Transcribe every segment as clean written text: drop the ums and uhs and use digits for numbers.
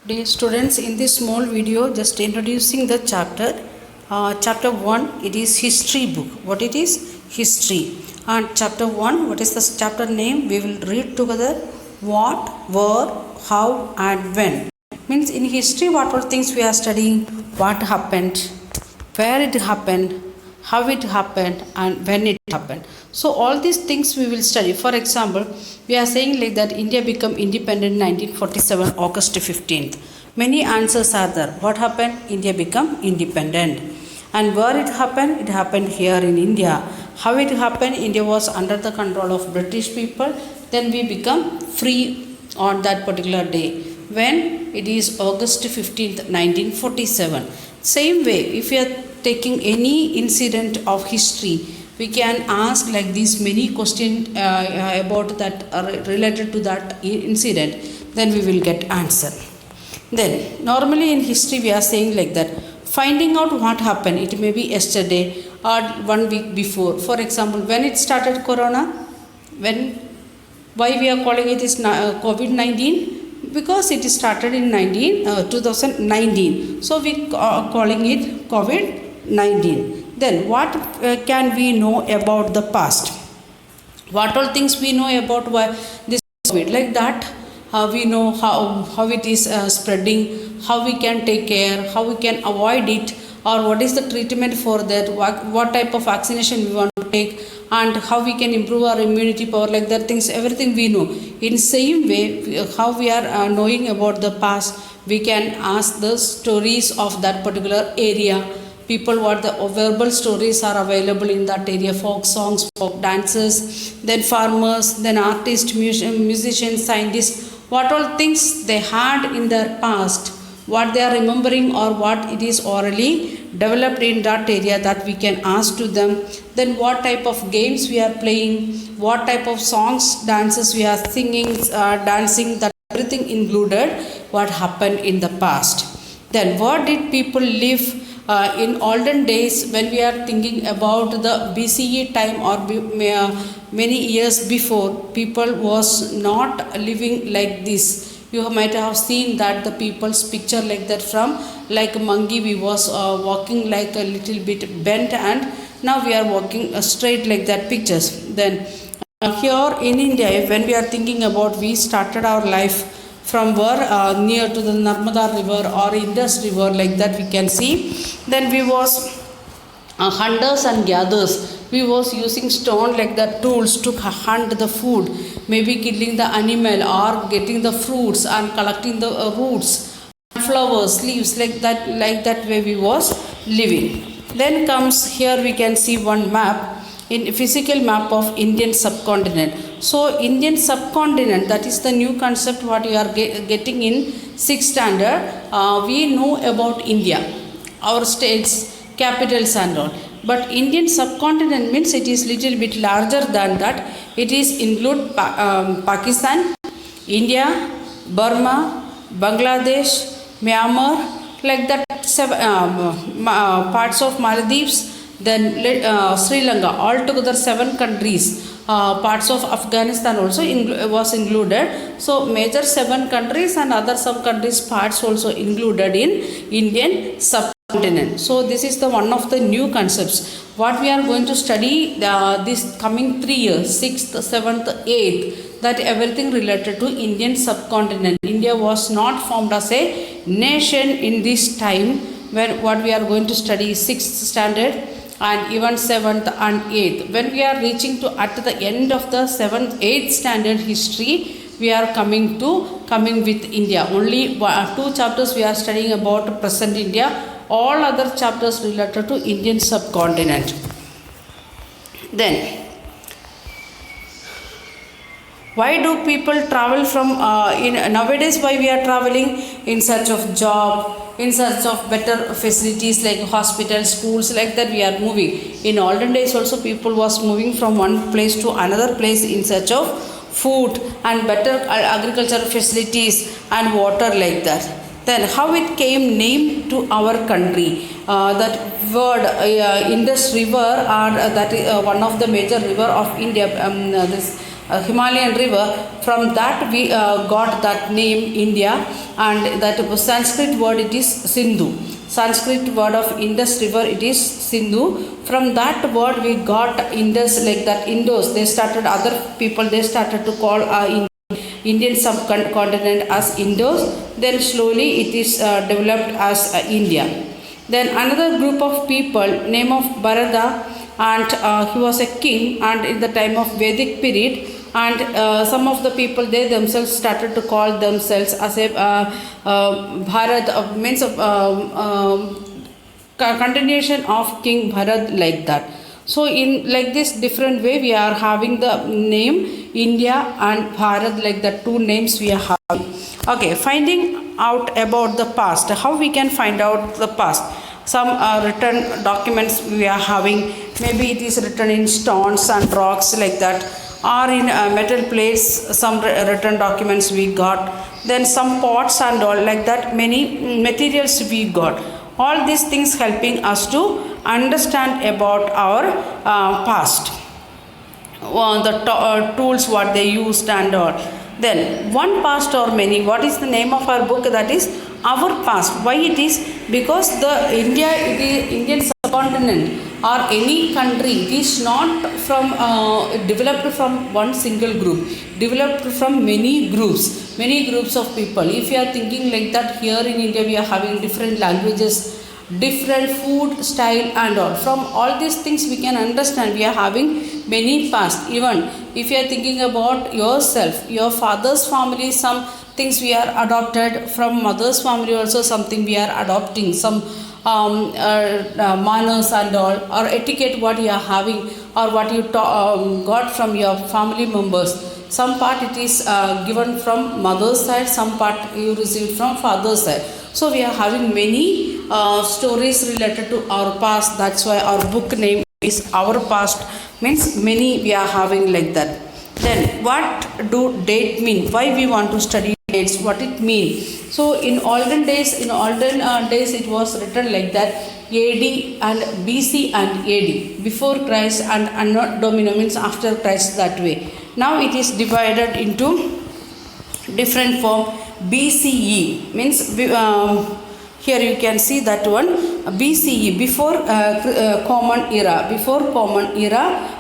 Dear students, in this small video, just introducing the chapter. Chapter 1, it is history book. What it is? History. And chapter 1, what is the chapter name? We will read together. What, where, how and when. Means in history, what are things we are studying? What happened, where it happened, how it happened and when it happened. So all these things we will study. For example, we are saying like that India became independent 1947 August 15th. Many answers are there. What happened? India became independent. And where it happened? It happened here in India. How it happened? India was under the control of British people. Then we become free on that particular day. When? It is August 15th 1947. Same way, if we are taking any incident of history, we can ask like these many questions about that related to that incident, then we will get answer. Then normally in history we are saying like that, finding out what happened, it may be yesterday or 1 week before. For example, when it started corona, when, why we are calling it is COVID-19? Because it started in 2019. So we are calling it COVID-19. Then what can we know about the past? What all things we know about this COVID? Like that, we know how it is spreading, how we can take care, how we can avoid it, or what is the treatment for that, what type of vaccination we want to take, and how we can improve our immunity power, like that things, everything we know. In same way, how we are knowing about the past, we can ask the stories of that particular area. People, what the verbal stories are available in that area, folk songs, folk dances, then farmers, then artists, musicians, scientists, what all things they had in their past, what they are remembering or what it is orally developed in that area, that we can ask to them. Then what type of games we are playing, what type of songs, dances we are singing, dancing, that everything included what happened in the past. Then what did people live in olden days, when we are thinking about the BCE time or many years before, people was not living like this. You might have seen that the people's picture like that, from like a monkey we was walking like a little bit bent, and now we are walking straight, like that pictures. Then here in India, when we are thinking about, we started our life from where near to the Narmada river or Indus river, like that we can see. Then we was hunters and gatherers. We was using stone like that tools to hunt the food, maybe killing the animal or getting the fruits and collecting the roots, flowers, leaves, like that way we was living. Then comes here, we can see one map, in physical map of Indian subcontinent. So Indian subcontinent, that is the new concept what we are getting in 6th standard. We know about India, our states, capitals and all. But Indian subcontinent means it is little bit larger than that. It is include Pakistan, India, Burma, Bangladesh, Myanmar, like that, parts of Maldives, then Sri Lanka, altogether 7 countries. Parts of Afghanistan also was included. So major 7 countries and other some countries parts also included in Indian subcontinent. So this is the one of the new concepts what we are going to study this coming 3 years, 6th, 7th, 8th, that everything related to Indian subcontinent. India was not formed as a nation in this time, when what we are going to study 6th standard and even 7th and 8th. When we are reaching to at the end of the 7th, 8th standard history, we are coming with India. Only 2 chapters we are studying about present India. All other chapters related to Indian subcontinent. Then, why do people travel from nowadays? Why we are traveling? In search of job, in search of better facilities like hospitals, schools, like that we are moving. In olden days also, people was moving from one place to another place in search of food and better agricultural facilities and water, like that. Then how it came name to our country? That word Indus river, or that is one of the major river of India. This Himalayan river. From that we got that name India, and that Sanskrit word it is Sindhu. Sanskrit word of Indus river it is Sindhu. From that word we got Indus, like that Indos. They started, other people they started to call Indian subcontinent as Indos. Then slowly it is developed as India. Then another group of people, name of Bharata, and he was a king, and in the time of Vedic period, and some of the people they themselves started to call themselves as a Bharat, means continuation of King Bharat, like that. So in like this different way we are having the name India and Bharat, like the two names we are having. Okay, finding out about the past. How we can find out the past? Some written documents we are having. Maybe it is written in stones and rocks, like that, or in metal plates. Some written documents we got. Then some pots and all, like that. Many materials we got. All these things helping us to understand about our past, the tools what they used and all. Then one past or many, what is the name of our book? That is our past. Why it is? Because the India, it is Indian subcontinent or any country, it is not from developed from one single group, developed from many groups of people. If you are thinking like that, here in India we are having different languages, different food style and all. From all these things we can understand we are having many past. Even if you are thinking about yourself, your father's family, some things we are adopted. From mother's family also something we are adopting, some manners and all, or etiquette what you are having, or what you got from your family members. Some part it is given from mother's side, some part you received from father's side. So we are having many stories related to our past. That's why our book name is Our Past, means many we are having, like that. Then what do date mean? Why we want to study dates? What it mean? So in olden days it was written like that: AD and BC and AD, before Christ, and Anno Domini means after Christ, that way. Now it is divided into different form. BCE means here you can see that one, BCE, before common era,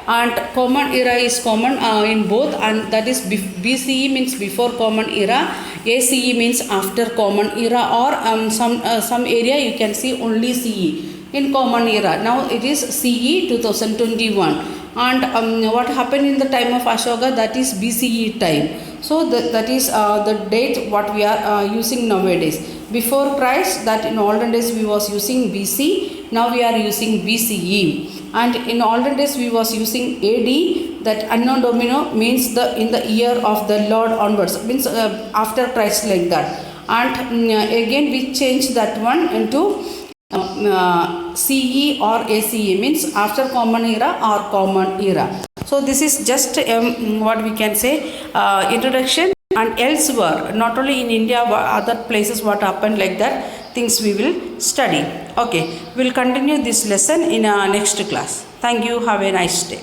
and common era is common in both, and that is BCE means before common era, ACE means after common era, or some area you can see only CE in common era. Now it is CE 2021, and what happened in the time of Ashoka, that is BCE time. So that is the date what we are using nowadays. Before Christ, that in olden days we was using BC, now we are using BCE. And in olden days we was using AD, that Anno Domini means in the year of the Lord onwards, means after Christ, like that. And again we change that one into CE or ACE, means after common era or common era. So this is just what we can say introduction. And elsewhere, not only in India, other places what happened, like that things we will study. Okay, we will continue this lesson in our next class. Thank you. Have a nice day.